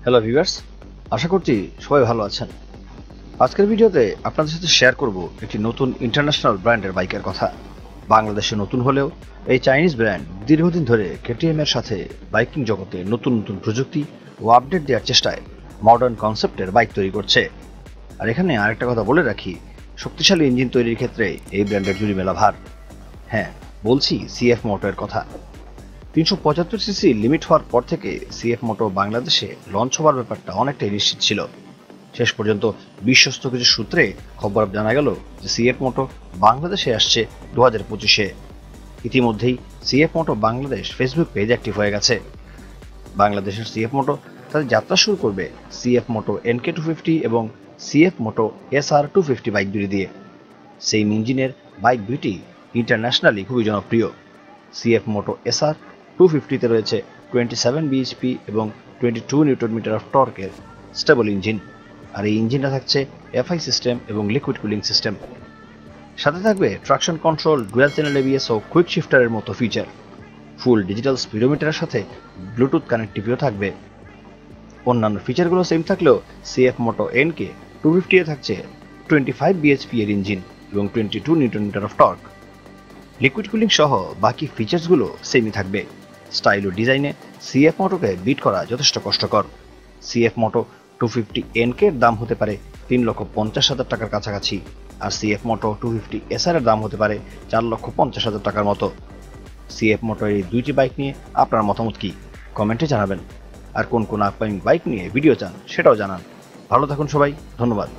Hello viewers, আশা করছি সবাই ভালো আছেন। আজকের ভিডিওতে আপনাদের সাথে শেয়ার করব একটি নতুন ইন্টারন্যাশনাল ব্র্যান্ডের বাইকের কথা। বাংলাদেশে নতুন হলেও এই চাইনিজ ব্র্যান্ড দীর্ঘদিন ধরে কেটিএম এর সাথে বাইকিং জগতে নতুন নতুন প্রযুক্তি ও আপডেট দেওয়ার চেষ্টায় মডার্ন কনসেপ্টের বাইক তৈরি করছে। আর এখানে আরেকটা কথা বলে রাখি, শক্তিশালী ইঞ্জিন তৈরির ক্ষেত্রে এই ব্র্যান্ডের জুড়ি মেলা ভার। হ্যাঁ, বলছি সিএফ মোটরের কথা। ৩৭৫ সিসি লিমিট হওয়ার পর থেকে সিএফ মোটো বাংলাদেশে লঞ্চ হওয়ার ব্যাপারটা অনেকটাই নিশ্চিত ছিল। শেষ পর্যন্ত বিশ্বস্ত কিছু সূত্রে খবর জানা গেল যে সিএফ মোটো বাংলাদেশে আসছে 2025-এ। ইতিমধ্যেই সিএফ মোটো বাংলাদেশ ফেসবুক পেজ অ্যাক্টিভ হয়ে গেছে। বাংলাদেশের সিএফ মোটো তাদের যাত্রা শুরু করবে সিএফ মোটো NK250 এবং সিএফ মোটো SR250 বাইক দুটি দিয়ে। সেম ইঞ্জিনের বাইক দুইটি ইন্টারন্যাশনালি খুবই জনপ্রিয়। সিএফ মোটো SR250-তে রয়েছে 27 bhp এবং 22 নিউটন মিটার অফ টর্কের স্টেবল ইঞ্জিন। আর এই ইঞ্জিনটা থাকছে এফআই সিস্টেম এবং লিকুইড কুলিং সিস্টেম। সাথে থাকবে traction control, dual channel ABS ও কুইক শিফটারের মতো ফিচার। ফুল ডিজিটাল স্পিডোমিটারের সাথে ব্লুটুথ কানেক্টিভিটিও থাকবে। অন্যান্য ফিচারগুলো সেম থাকলেও সিএফ মোটো NK250 এ থাকছে 25 bhp এর ইঞ্জিন এবং 22 newton metre of torque. Liquid cooling সহ বাকি ফিচার্সগুলো সেমই থাকবে। স্টাইল ও ডিজাইনে সিএফ মোটোকে বিট করা যথেষ্ট কষ্টকর। সিএফ মোটো 250NK এর দাম হতে পারে 3,50,000 টাকার কাছাকাছি, আর সিএফ মোটো 250 SR এর দাম হতে পারে 4,50,000 টাকার মতো। সিএফ মোটো এই দুইটি বাইক নিয়ে আপনার মতামত কি কমেন্টে জানাবেন। আর কোন কোন আপকামিং বাইক নিয়ে ভিডিও চান সেটাও জানান। ভালো থাকুন সবাই, ধন্যবাদ।